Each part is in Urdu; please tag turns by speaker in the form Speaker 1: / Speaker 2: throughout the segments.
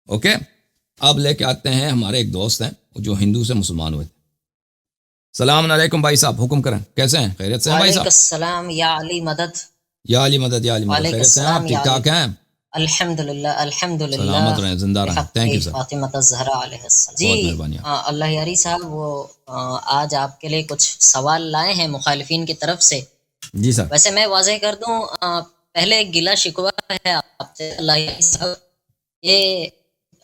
Speaker 1: اوکے، اب لے کے آتے ہیں ہمارے ایک دوست ہیں جو ہندو سے مسلمان ہوئے تھے۔ السلام علیکم بھائی صاحب، حکم کریں، کیسے ہیں؟ خیریت سے ہیں بھائی
Speaker 2: وعلیکم
Speaker 1: صاحب؟
Speaker 2: السلام یا علی مدد۔
Speaker 1: یا علی مدد، یا علی مدد،
Speaker 2: وعلیکم
Speaker 1: خیریت سے ہیں آپ؟
Speaker 2: السلام
Speaker 1: ٹھیک
Speaker 2: یا علی،
Speaker 1: ٹھاک ہیں؟
Speaker 2: الحمدللہ الحمدللہ،
Speaker 1: سلامت رہیں، زندہ رہیں،
Speaker 2: بحق
Speaker 1: تھینک یو سر،
Speaker 2: فاطمۃ الزہرا علیہ السلام۔
Speaker 1: بہت
Speaker 2: جی
Speaker 1: مہربانی آپ۔
Speaker 2: اللہ یاری صاحب، وہ آج آپ کے لیے کچھ سوال لائے ہیں مخالفین کی طرف سے۔
Speaker 1: جی سر۔
Speaker 2: ویسے میں واضح کر دوں، پہلے ایک گلہ شکوہ ہے آپ سے اللہ یاری صاحب۔ یہ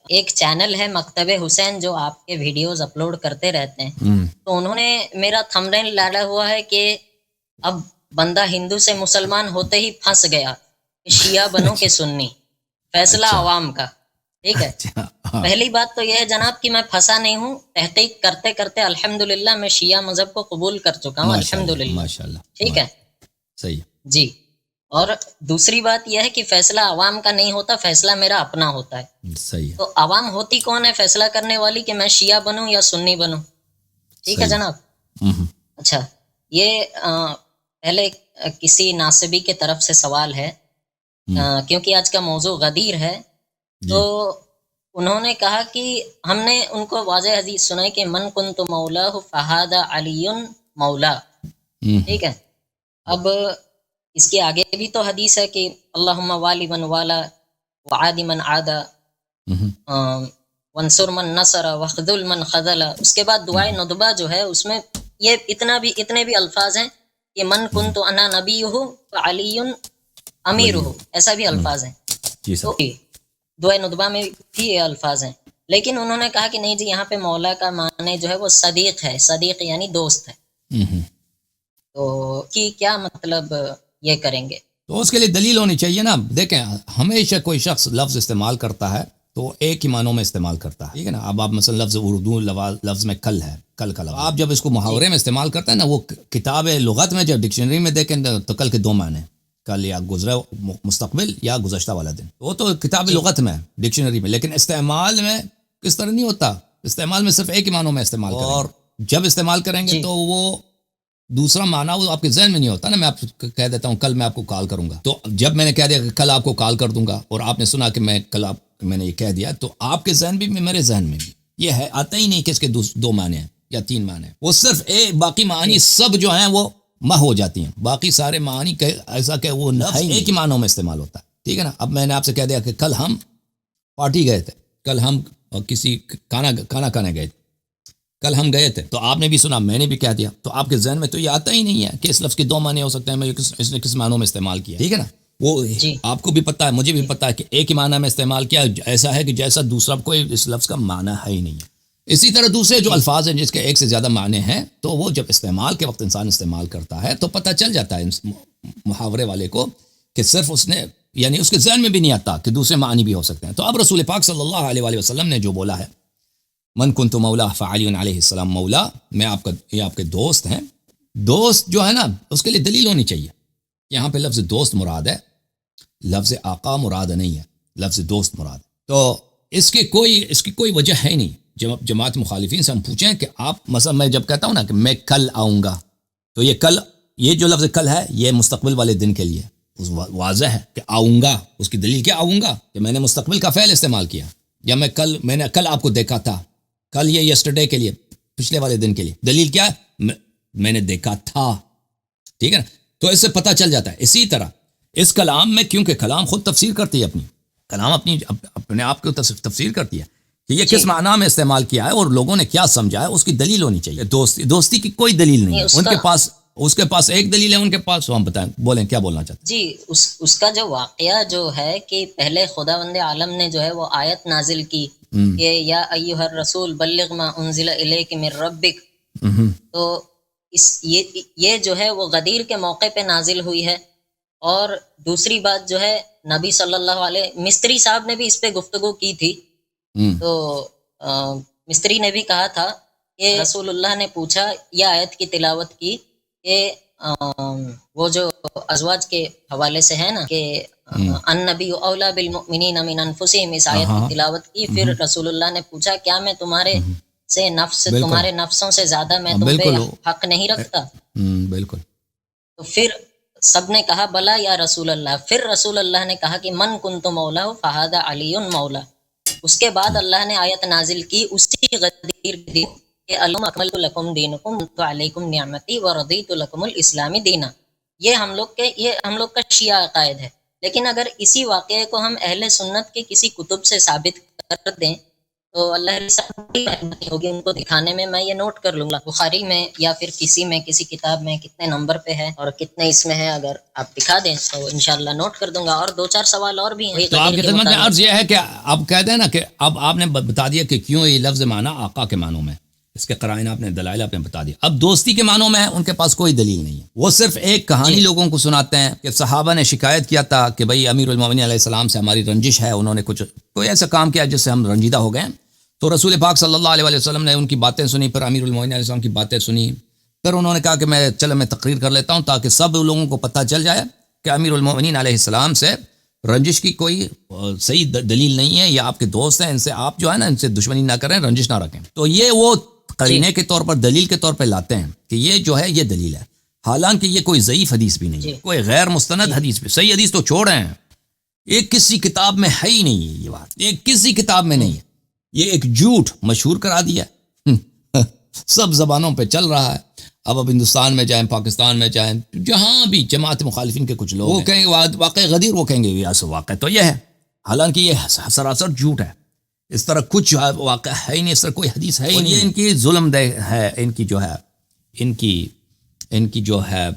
Speaker 2: ایک چینل ہے مکتب حسین جو آپ کے ویڈیوز اپلوڈ کرتے رہتے ہیں، تو انہوں نے میرا تھمبنیل ڈالا ہوا ہے کہ اب بندہ ہندو سے مسلمان ہوتے ہی پھنس گیا، کہ شیعہ بنو کہ سنی، فیصلہ
Speaker 1: اچھا
Speaker 2: عوام کا۔ ٹھیک ہے،
Speaker 1: اچھا، ہاں،
Speaker 2: پہلی بات تو یہ ہے جناب کہ میں پھنسا نہیں ہوں، تحقیق کرتے کرتے الحمدللہ میں شیعہ مذہب کو قبول کر چکا ہوں
Speaker 1: ماشاء اللہ
Speaker 2: الحمدللہ۔
Speaker 1: ماشاء اللہ،
Speaker 2: ٹھیک ہے
Speaker 1: صحیح
Speaker 2: جی۔ اور دوسری بات یہ ہے کہ فیصلہ عوام کا نہیں ہوتا، فیصلہ میرا اپنا ہوتا ہے۔
Speaker 1: ہے، صحیح ہے،
Speaker 2: تو عوام ہوتی کون ہے فیصلہ کرنے والی، کہ میں شیعہ بنوں یا سنی بنوں؟ ٹھیک ہے
Speaker 1: صحیح۔
Speaker 2: جناب۔ اچھا، یہ پہلے کسی ناصبی کے طرف سے سوال ہے، کیونکہ آج کا موضوع غدیر ہے، تو انہوں نے کہا کہ ہم نے ان کو واضح حدیث سنائی کہ من کنت مولا فہذا علی مولا۔ ٹھیک ہے، اب اس کے آگے بھی تو حدیث ہے کہ اللہم والی من والا وعادی من عادا وانصر من نصر وخذل من خذل۔ اس کے بعد دعائے ندبہ جو ہے اس میں یہ اتنے بھی الفاظ ہیں کہ من کنت انا نبیہ فعلی امیرہ، ایسا بھی الفاظ ہیں۔
Speaker 1: جی سر۔
Speaker 2: تو دعائے ندبہ میں بھی یہ الفاظ ہیں، لیکن انہوں نے کہا کہ نہیں جی، یہاں پہ مولا کا معنی جو ہے وہ صدیق ہے، صدیق یعنی دوست ہے۔ تو کی کیا مطلب یہ کریں گے؟
Speaker 1: تو اس کے لیے دلیل ہونی چاہیے نا۔ دیکھیں، ہمیشہ کوئی شخص لفظ استعمال کرتا ہے تو ایک ہی معنوں میں استعمال کرتا ہے، ٹھیک ہے نا۔ اب آپ مثلا لفظ اردو لفظ میں کل ہے، کل کا لفظ، آپ جب اس کو محاورے میں استعمال کرتے ہیں نا، وہ کتاب لغت میں جب ڈکشنری میں دیکھیں تو کل کے دو معنی، کل یا گزرا مستقبل یا گزشتہ والا دن، وہ تو کتاب لغت میں ڈکشنری میں، لیکن استعمال میں کس طرح نہیں ہوتا۔ استعمال میں صرف ایک ہی معنوں میں استعمال کریں گے، اور جب استعمال کریں گے تو وہ دوسرا معنی وہ آپ کے ذہن میں نہیں ہوتا نا۔ میں آپ کو کہہ دیتا ہوں کل میں آپ کو کال کروں گا، تو جب میں نے کہہ دیا کہ کل آپ کو کال کر دوں گا، اور آپ نے سنا کہ میں نے یہ کہہ دیا، تو آپ کے ذہن بھی میرے ذہن میں بھی یہ ہے، آتا ہی نہیں کہ اس کے دو معنی ہیں یا تین معنی ہیں، وہ صرف باقی معنی سب جو ہیں وہ مح ہو جاتی ہیں، باقی سارے معنی ایسا کہ وہ ایک ہی معنوں میں استعمال ہوتا ہے، ٹھیک ہے نا۔ اب میں نے آپ سے کہہ دیا کہ کل ہم پارٹی گئے تھے، کل ہم کسی کھانا کھانے گئے تھے، کل ہم گئے تھے، تو آپ نے بھی سنا، میں نے بھی کہہ دیا، تو آپ کے ذہن میں تو یہ آتا ہی نہیں ہے کہ اس لفظ کے دو معنی ہو سکتے ہیں، اس نے کس معنوں میں استعمال کیا، ٹھیک ہے نا۔ وہ آپ کو بھی پتا ہے، مجھے بھی پتا ہے کہ ایک ہی معنی میں استعمال کیا، ایسا ہے کہ جیسا دوسرا کوئی اس لفظ کا معنی ہے ہی نہیں ہے۔ اسی طرح دوسرے جو الفاظ ہیں جس کے ایک سے زیادہ معنی ہیں، تو وہ جب استعمال کے وقت انسان استعمال کرتا ہے تو پتہ چل جاتا ہے محاورے والے کو کہ صرف اس نے، یعنی اس کے ذہن میں بھی نہیں آتا کہ دوسرے معنی بھی ہو سکتے ہیں۔ تو اب رسول پاک صلی اللہ علیہ وآلہ وسلم نے جو بولا ہے، من کنت مولا فعلی علیہ السلام مولا، میں یہ آپ کے دوست ہیں۔ دوست جو ہے نا، اس کے لیے دلیل ہونی چاہیے۔ یہاں پہ لفظ دوست مراد ہے، لفظ آقا مراد نہیں ہے، لفظ دوست مراد ہے۔ تو اس کی کوئی وجہ ہے نہیں۔ جماعت مخالفین سے ہم پوچھیں کہ آپ مثلا، میں جب کہتا ہوں نا کہ میں کل آؤں گا، تو یہ جو لفظ کل ہے یہ مستقبل والے دن کے لیے واضح ہے کہ آؤں گا، اس کی دلیل کیا آؤں گا، کہ میں نے مستقبل کا فعل استعمال کیا، یا میں نے کل آپ کو دیکھا تھا، کل یہ یسٹرڈے کے لیے، پچھلے والے دن کے لیے، دلیل کیا ہے، میں نے دیکھا تھا، ٹھیک ہے نا۔ تو اس سے پتہ چل جاتا ہے۔ اسی طرح اس کلام میں، کیونکہ کلام خود تفسیر کرتی ہے، کلام اپنے آپ کو تفسیر کرتی ہے کہ یہ کس معنی میں استعمال کیا ہے اور لوگوں نے کیا سمجھا ہے، اس کی دلیل ہونی چاہیے۔ دوستی کی کوئی دلیل نہیں ہے اس کے پاس ایک دلیل ہے، ان کے پاس، ہم بتائیں، بولیں کیا بولنا چاہتے ہیں؟
Speaker 2: جی، اس کا جو واقعہ جو ہے کہ پہلے خداوند عالم نے جو ہے وہ آیت نازل کی کہ یا ایھا الرسول بلغ ما انزل الیک من ربک، تو یہ جو ہے وہ غدیر کے موقع پہ نازل ہوئی ہے۔ اور دوسری بات جو ہے، نبی صلی اللہ علیہ، مستری صاحب نے بھی اس پہ گفتگو کی تھی، تو مستری نے بھی کہا تھا کہ رسول اللہ نے پوچھا، یہ آیت کی تلاوت کی کہ وہ جو ازواج کے حوالے سے ہے نا کہ النبی اولا بالمؤمنین من انفسہم، اس آیت کی تلاوت کی۔ پھر رسول اللہ نے پوچھا، کیا میں تمہارے سے تمہارے نفسوں سے زیادہ میں تم پہ حق نہیں رکھتا؟
Speaker 1: بالکل۔
Speaker 2: تو پھر سب نے کہا بلا یا رسول اللہ۔ پھر رسول اللہ نے کہا کہ من کنت مولا فہذا علی مولا، اس کے بعد اللہ نے آیت نازل کی اسی غدیر دین کہ اليوم اکملت لکم دینکم واتممت علیکم نعمتی ورضیت لکم الاسلام دینا. یہ ہم لوگ کا شیعہ عقائد ہے. لیکن اگر اسی واقعے کو ہم اہل سنت کے کسی کتب سے ثابت کر دیں تو اللہ رحمت ہوگی ان کو دکھانے میں. میں یہ نوٹ کر لوں گا بخاری میں یا پھر کسی کتاب میں کتنے نمبر پہ ہے اور کتنے اس میں ہے. اگر آپ دکھا دیں تو انشاءاللہ نوٹ کر دوں گا. اور 2-4 سوال اور بھی ہیں.
Speaker 1: تو آپ کی خدمت میں عرض یہ ہے کہ اب کہتے ہیں نا کہ اب آپ نے بتا دیا کہ کیوں یہ لفظ معنی آقا کے معنوں میں، اس کے قرائن آپ نے دلائل آپ نے بتا دیا. اب دوستی کے معنوں میں ان کے پاس کوئی دلیل نہیں ہے. وہ صرف ایک کہانی لوگوں کو سناتے ہیں کہ صحابہ نے شکایت کیا تھا کہ بھئی امیر المومنین علیہ السلام سے ہماری رنجش ہے، انہوں نے کوئی ایسا کام کیا جس سے ہم رنجیدہ ہو گئے. تو رسول پاک صلی اللہ علیہ وسلم نے ان کی باتیں سنی، پھر امیر المومنین علیہ السلام کی باتیں سنی. پھر انہوں نے کہا کہ میں تقریر کر لیتا ہوں تاکہ سب لوگوں کو پتہ چل جائے کہ امیر المومنین علیہ السلام سے رنجش کی کوئی صحیح دلیل نہیں ہے. یہ آپ کے دوست ہیں، ان سے آپ جو ہے نا ان سے دشمنی نہ کریں، رنجش نہ رکھیں. تو یہ وہ قرینے کے طور پر دلیل کے طور پہ لاتے ہیں کہ یہ جو ہے یہ دلیل ہے، حالانکہ یہ کوئی ضعیف حدیث بھی نہیں ہے، کوئی غیر مستند حدیث بھی. صحیح حدیث تو چھوڑ رہے ہیں، یہ کسی کتاب میں ہے ہی نہیں ہے. یہ بات یہ کسی کتاب میں نہیں ہے. یہ ایک جھوٹ مشہور کرا دیا، سب زبانوں پہ چل رہا ہے. اب ہندوستان میں جائیں، پاکستان میں جائیں، جہاں بھی جماعت مخالفین کے کچھ لوگ وہ کہیں گے واقع غدیر، وہ کہیں گے یہ واقع تو یہ ہے، حالانکہ یہ سراسر جھوٹ ہے. اس طرح کچھ واقع ہے ہی نہیں، اس طرح کوئی حدیث ہے ہی نہیں. یہ ان کی ظلم دہ ہے، ان کی جو ہے ان کی جو ہے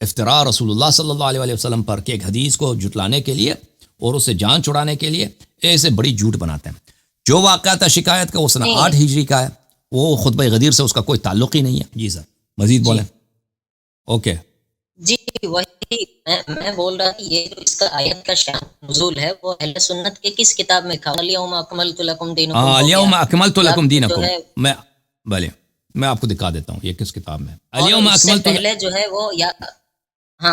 Speaker 1: افتراء رسول اللہ صلی اللہ علیہ وسلم پر کہ ایک حدیث کو جھٹلانے کے لیے اور اسے جان چھڑانے کے لیے ایسے بڑی جھوٹ بناتے ہیں. جو واقعہ تھا شکایت کا وہ سنہ 8 ہجری کا ہے، وہ خطبہ غدیر سے اس کا کوئی تعلق ہی نہیں ہے. جی سر مزید بولیں. اوکے
Speaker 2: جی وہی میں بول رہا کہ یہ جو اس کا آیت کا شان نزول ہے وہ اہل سنت کے کس کتاب میں لکھا ہے؟ الیوم اکملت لکم دینکم.
Speaker 1: الیوم اکملت لکم دینکم، میں آپ کو دکھا دیتا ہوں یہ کس کتاب میں. الیوم اکملت
Speaker 2: پہلے جو ہے وہ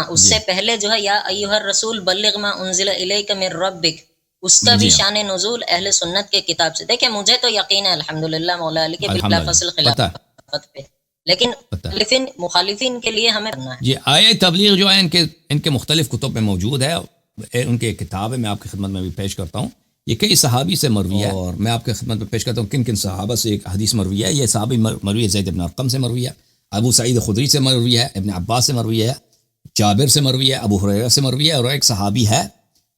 Speaker 2: اس سے پہلے جو ہے یا ایھا الرسول بلغ ما انزل الیک من ربک، اس کا بھی شان نزول اہل سنت کے کتاب سے. دیکھیں مجھے تو یقین ہے الحمدللہ مولا علی کے بلا فصل خلافت پہ، لیکن مخالفین کے لیے ہمیں کرنا ہے.
Speaker 1: جی آیت تبلیغ جو ہے ان کے مختلف کتب میں موجود ہے. ان کے کتاب ہے، میں آپ کی خدمت میں بھی پیش کرتا ہوں. یہ کئی صحابی سے مروی ہے اور میں آپ کی خدمت میں پیش کرتا ہوں کن صحابہ سے ایک حدیث مروی ہے. یہ صحابی مروی ہے زید بن ارقم سے مروی ہے، ابو سعید خدری سے مروی ہے، ابن عباس سے مروی ہے، جابر سے مروی ہے، ابو ہریرہ سے مروی ہے، اور ایک صحابی ہے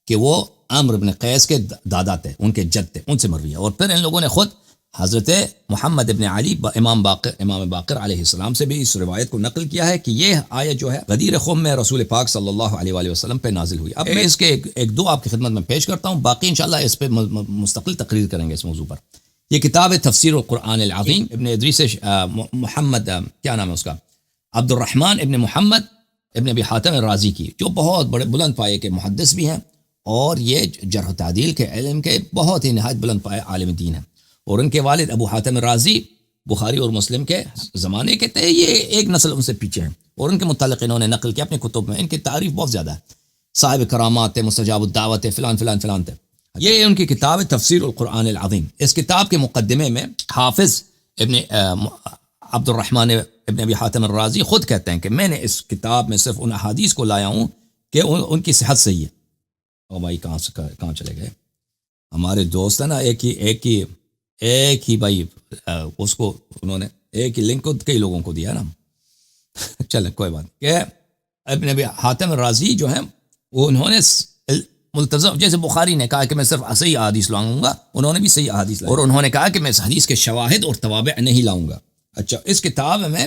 Speaker 1: کہ وہ عمرو بن قیس کے دادا تھے، ان کے جد تھے، ان سے مروی ہے. اور پھر ان لوگوں نے خود حضرت محمد ابن علی امام باقر علیہ السلام سے بھی اس روایت کو نقل کیا ہے کہ یہ آیت جو ہے غدیر خم میں رسول پاک صلی اللہ علیہ وآلہ وسلم پہ نازل ہوئی. اب میں اس کے ایک دو آپ کی خدمت میں پیش کرتا ہوں، باقی انشاءاللہ اس پہ مستقل تقریر کریں گے اس موضوع پر. یہ کتاب ہے تفسیر القرآن العظیم، ابن ادریس محمد کیا نام ہے اس کا، عبد الرحمن ابن محمد ابن ابی حاتم الرازی کی، جو بہت بڑے بلند پائے کے محدث بھی ہیں اور یہ جرح و تعدیل کے علم کے بہت ہی نہایت بلند پائے عالم دین ہیں. اور ان کے والد ابو حاتم الرازی بخاری اور مسلم کے زمانے کے تھے، یہ ایک نسل ان سے پیچھے ہیں، اور ان کے متعلق انہوں نے نقل کیا اپنے کتب میں. ان کی تعریف بہت زیادہ ہے، صاحب کرامات، مستجاب الدعوت، فلان فلان فلان تھے. یہ ان کی کتاب ہے تفسیر القرآن العظیم. اس کتاب کے مقدمے میں حافظ ابن عبد الرحمن ابن ابی حاتم الرازی خود کہتے ہیں کہ میں نے اس کتاب میں صرف ان احادیث کو لایا ہوں کہ ان کی صحت صحیح ہے. او بھائی کہاں چلے گئے ہمارے دوست ہیں نا، ایک ہی بھائی اس کو انہوں نے ایک ہی لنک کو کئی لوگوں کو دیا نا. چلیں کوئی بات کہ ابن ابی حاتم الرازی جو ہیں وہ انہوں نے ملتزم، جیسے بخاری نے کہا کہ میں صرف صحیح احادیث لاؤں گا، انہوں نے بھی صحیح احادیث لائی، اور انہوں نے کہا کہ میں اس حدیث کے شواہد اور توابع نہیں لاؤں گا. اچھا اس کتاب میں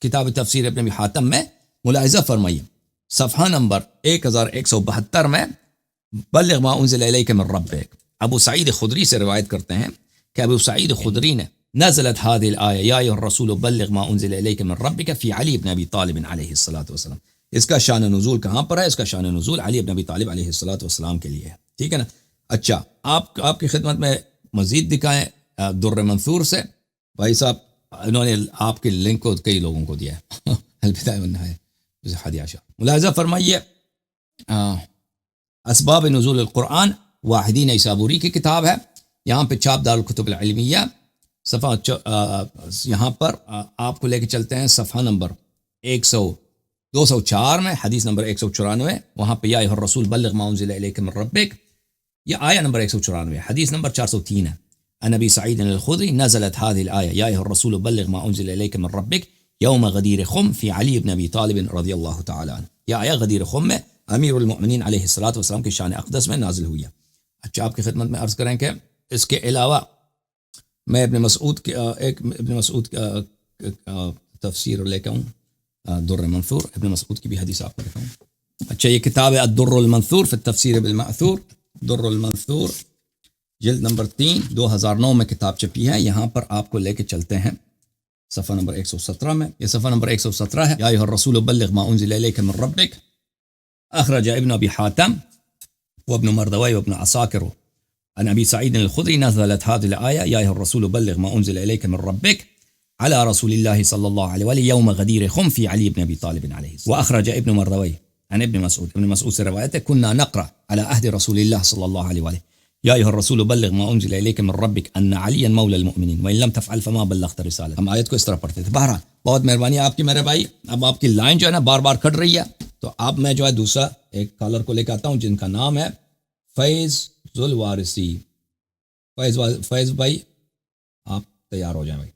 Speaker 1: کتاب تفسیر ابن ابی حاتم میں ملاحظہ فرمائیے صفحہ نمبر 1172 میں بلغ ما انزل الیک من ربک، ابو سعید خدری سے روایت کرتے ہیں کہ ابو سعید خدری نے نزلت هذه الآية یا ایھا الرسول بلغ ما انزل الیک من ربک فی علی بن ابی طالب علیہ الصلوۃ والسلام. اس کا شان نزول کہاں پر ہے؟ اس کا شان نزول علی بن ابی طالب علیہ الصلوۃ والسلام کے لیے ہے. ٹھیک ہے نا. اچھا آپ کی خدمت میں مزید دکھائیں در منثور سے. بھائی صاحب انہوں نے آپ کے لنک کو کئی لوگوں کو دیا ہے. البدایہ والنہایہ ہادی عشر. ملاحظہ فرمائیے اسباب نزول القرآن واحدی نیسابوری کی کتاب ہے، یہاں پہ چھاپ دار الکتب العلمیہ صفحہ یہاں پر آپ کو لے کے چلتے ہیں صفحہ نمبر 204 میں حدیث نمبر 194، وہاں پہ یا ایھا الرسول بلغ ما انزل الیک من ربک یہ آیہ نمبر 194 حدیث نمبر 403 ہے. عن ابی سعید الخدری نزلت هذه الآية يا أيها الرسول بلغ ما أنزل إليك من ربك يوم غدير خم في علي بن ابی طالب رضی اللہ تعالی عنہ. یہ آیہ غدیر خم میں امیر المؤمنین علیہ الصلوۃ والسلام کی شان اقدس میں نازل ہوئی ہے. اچھا آپ کی خدمت میں عرض کریں کہ اس کے علاوہ میں ابن مسعود کا تفسیر لے کے ہوں در منثور، ابن مسعود کی بھی حدیث آپ کو دکھاؤں. اچھا یہ کتاب ہے الدر المنثور فی التفسیر بالمأثور، در المنثور جلد نمبر 3 2009 میں کتاب چھپی ہے. یہاں پر آپ کو لے کے چلتے ہیں صفحہ نمبر 117 میں. یہ صفحہ نمبر 117 ہے. یا ایھا الرسول بلغ ما انزل الیک من ربک اخرج ابن ابی حاتم وابن مردوی وابن عساکر عن ابی سعید الخدری نزلت هذه الآية يا أيها الرسول بلغ ما انزل الیک من ربک على رسول الله صلى الله عليه وآله يوم غدير خم في علي بن ابي طالب عليه. واخرج ابن مردوی عن ابن مسعود سے روایت ہے كنا نقرأ على عهد رسول الله صلى الله عليه وآله یا ایھا الرسول بلغ ما انزل الیک من ربک ان علیا مولی المؤمنین وان لم تفعل فما بلغت رسالت. ہم آیت کو اس طرح پڑھتے تھے. بہرحال بہت مہربانی آپ کی میرے بھائی. اب آپ کی لائن جو ہے نا بار بار کٹ رہی ہے، تو اب میں جو ہے دوسرا ایک کالر کو لے کے آتا ہوں جن کا نام ہے فیض ذوالوارثی. فیض بھائی آپ تیار ہو جائیں بھائی.